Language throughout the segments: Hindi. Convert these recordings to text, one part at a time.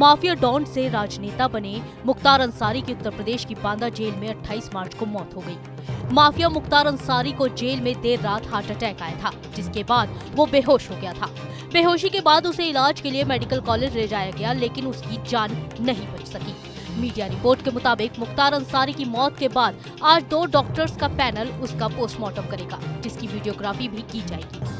माफिया डॉन से राजनेता बने मुख्तार अंसारी की उत्तर प्रदेश की बांदा जेल में 28 मार्च को मौत हो गई। माफिया मुख्तार अंसारी को जेल में देर रात हार्ट अटैक आया था, जिसके बाद वो बेहोश हो गया था। बेहोशी के बाद उसे इलाज के लिए मेडिकल कॉलेज ले जाया गया, लेकिन उसकी जान नहीं बच सकी। मीडिया रिपोर्ट के मुताबिक मुख्तार अंसारी की मौत के बाद आज 2 डॉक्टर्स का पैनल उसका पोस्टमार्टम करेगा, जिसकी वीडियोग्राफी भी की जाएगी।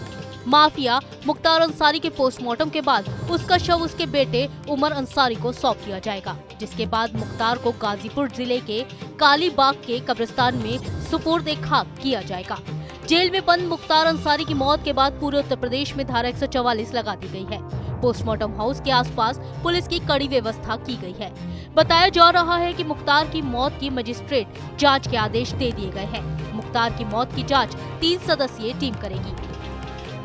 माफिया मुख्तार अंसारी के पोस्टमार्टम के बाद उसका शव उसके बेटे उमर अंसारी को सौंप दिया जाएगा, जिसके बाद मुख्तार को गाजीपुर जिले के कालीबाग के कब्रिस्तान में सुपुर्द खाक किया जाएगा। जेल में बंद मुख्तार अंसारी की मौत के बाद पूरे उत्तर प्रदेश में धारा 144 लगा दी गई है। पोस्टमार्टम हाउस के आसपास पुलिस की कड़ी व्यवस्था की गई है। बताया जा रहा है कि मुख्तार की मौत की मजिस्ट्रेट जांच के आदेश दे दिए गए हैं। मुख्तार की मौत की जांच 3 सदस्यीय टीम करेगी।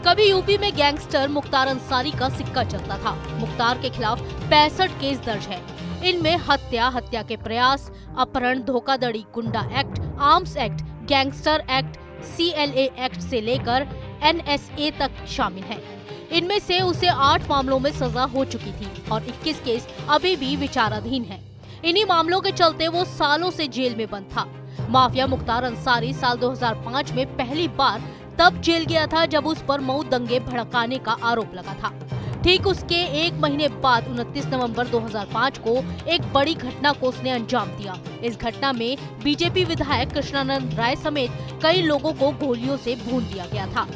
कभी यूपी में गैंगस्टर मुख्तार अंसारी का सिक्का चलता था। मुख्तार के खिलाफ 65 केस दर्ज है। इनमें हत्या के प्रयास, अपहरण, धोखाधड़ी, गुंडा act, arms act, gangster act, CLA act से लेकर NSA तक शामिल है। इनमें से उसे 8 मामलों में सजा हो चुकी थी और 21 केस अभी भी विचाराधीन है। इन्हीं मामलों के चलते वो सालों से जेल में बंद था। माफिया मुख्तार अंसारी साल 2005 में पहली बार तब जेल गया था जब उस पर मऊ दंगे भड़काने का आरोप लगा था। ठीक उसके 1 महीने बाद 29 नवंबर 2005 को एक बड़ी घटना को उसने अंजाम दिया। इस घटना में बीजेपी विधायक कृष्णानंद राय समेत कई लोगों को गोलियों से भून दिया गया था।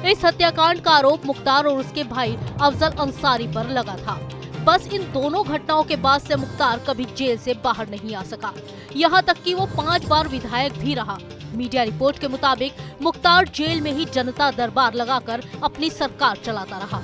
इस हत्याकांड का आरोप मुख्तार और उसके भाई अफजल अंसारी पर लगा था। बस इन दोनों घटनाओं के बाद से मुख्तार कभी जेल से बाहर नहीं आ सका। यहाँ तक कि वो 5 बार विधायक भी रहा। मीडिया रिपोर्ट के मुताबिक मुख्तार जेल में ही जनता दरबार लगाकर अपनी सरकार चलाता रहा।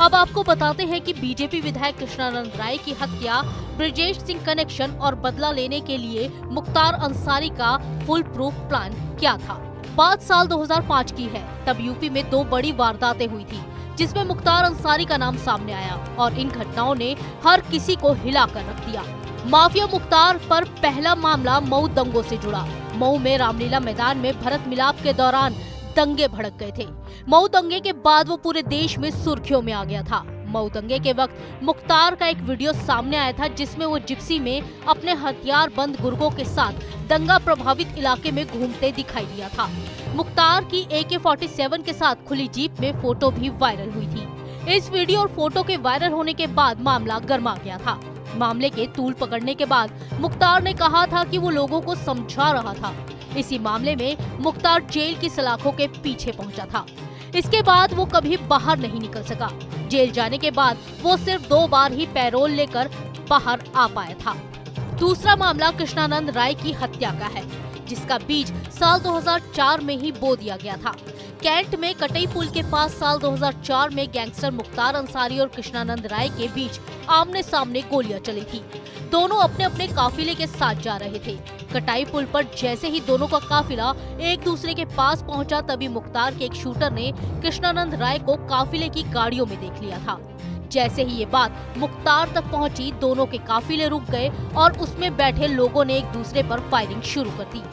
अब आपको बताते हैं कि बीजेपी विधायक कृष्णानंद राय की हत्या, ब्रजेश सिंह कनेक्शन और बदला लेने के लिए मुख्तार अंसारी का फुल प्रूफ प्लान क्या था। बात साल 2005 की है। तब यूपी में 2 बड़ी वारदातें हुई थी, जिसमें मुख्तार अंसारी का नाम सामने आया और इन घटनाओं ने हर किसी को हिलाकर रख दिया। माफिया मुख्तार पर पहला मामला मऊ दंगों से जुड़ा। मऊ में रामलीला मैदान में भरत मिलाप के दौरान दंगे भड़क गए थे। मऊ दंगे के बाद वो पूरे देश में सुर्खियों में आ गया था। मऊ दंगे के वक्त मुख्तार का एक वीडियो सामने आया था, जिसमें वो जिप्सी में अपने हथियार बंद गुर्गों के साथ दंगा प्रभावित इलाके में घूमते दिखाई दिया था। मुख्तार की AK-47 के साथ खुली जीप में फोटो भी वायरल हुई थी। इस वीडियो और फोटो के वायरल होने के बाद मामला गर्मा गया था। मामले के तूल पकड़ने के बाद मुख्तार ने कहा था कि वो लोगों को समझा रहा था। इसी मामले में मुख्तार जेल की सलाखों के पीछे पहुंचा था। इसके बाद वो कभी बाहर नहीं निकल सका। जेल जाने के बाद वो सिर्फ 2 बार ही पैरोल लेकर बाहर आ पाया था। दूसरा मामला कृष्णानंद राय की हत्या का है, जिसका बीज साल 2004 में ही बो दिया गया था। कैंट में कटई पुल के पास साल 2004 में गैंगस्टर मुख्तार अंसारी और कृष्णानंद राय के बीच आमने सामने गोलियां चली थी। दोनों अपने अपने काफिले के साथ जा रहे थे। कटाई पुल पर जैसे ही दोनों का काफिला एक दूसरे के पास पहुंचा, तभी मुख्तार के एक शूटर ने कृष्णानंद राय को काफिले की गाड़ियों में देख लिया था। जैसे ही ये बात मुख्तार तक पहुंची, दोनों के काफिले रुक गए और उसमें बैठे लोगों ने एक दूसरे पर फायरिंग शुरू कर दी।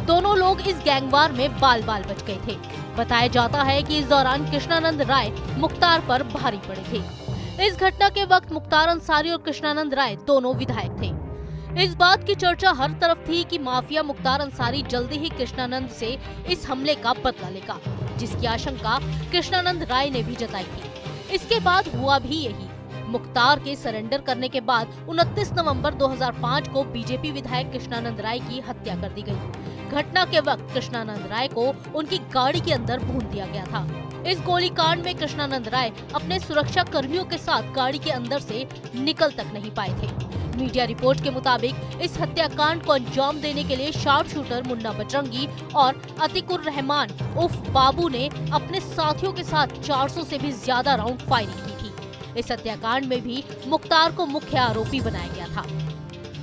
दोनों लोग इस गैंगवार में बाल बाल बच गए थे। बताया जाता है कि इस दौरान कृष्णानंद राय मुख्तार पर भारी पड़े थे। इस घटना के वक्त मुख्तार अंसारी और कृष्णानंद राय दोनों विधायक थे। इस बात की चर्चा हर तरफ थी कि माफिया मुख्तार अंसारी जल्दी ही कृष्णानंद से इस हमले का बदला लेगा, जिसकी आशंका कृष्णानंद राय ने भी जताई थी। इसके बाद हुआ भी यही। मुख्तार के सरेंडर करने के बाद 29 नवंबर 2005 को बीजेपी विधायक कृष्णानंद राय की हत्या कर दी गई। घटना के वक्त कृष्णानंद राय को उनकी गाड़ी के अंदर भून दिया गया था। इस गोलीकांड में कृष्णानंद राय अपने सुरक्षा कर्मियों के साथ गाड़ी के अंदर से निकल तक नहीं पाए थे। मीडिया रिपोर्ट के मुताबिक इस हत्याकांड को अंजाम देने के लिए शार्प शूटर मुन्ना बजरंगी और अतिकुर रहमान उर्फ बाबू ने अपने साथियों के साथ 400 से भी ज्यादा राउंड फायरिंग की थी। इस हत्याकांड में भी मुख्तार को मुख्य आरोपी बनाया गया था।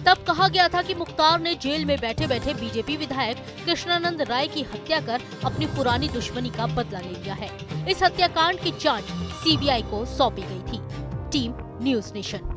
तब कहा गया था कि मुख्तार ने जेल में बैठे बैठे बीजेपी विधायक कृष्णानंद राय की हत्या कर अपनी पुरानी दुश्मनी का बदला ले लिया है। इस हत्याकांड की जांच CBI को सौंपी गई थी। Team news nation.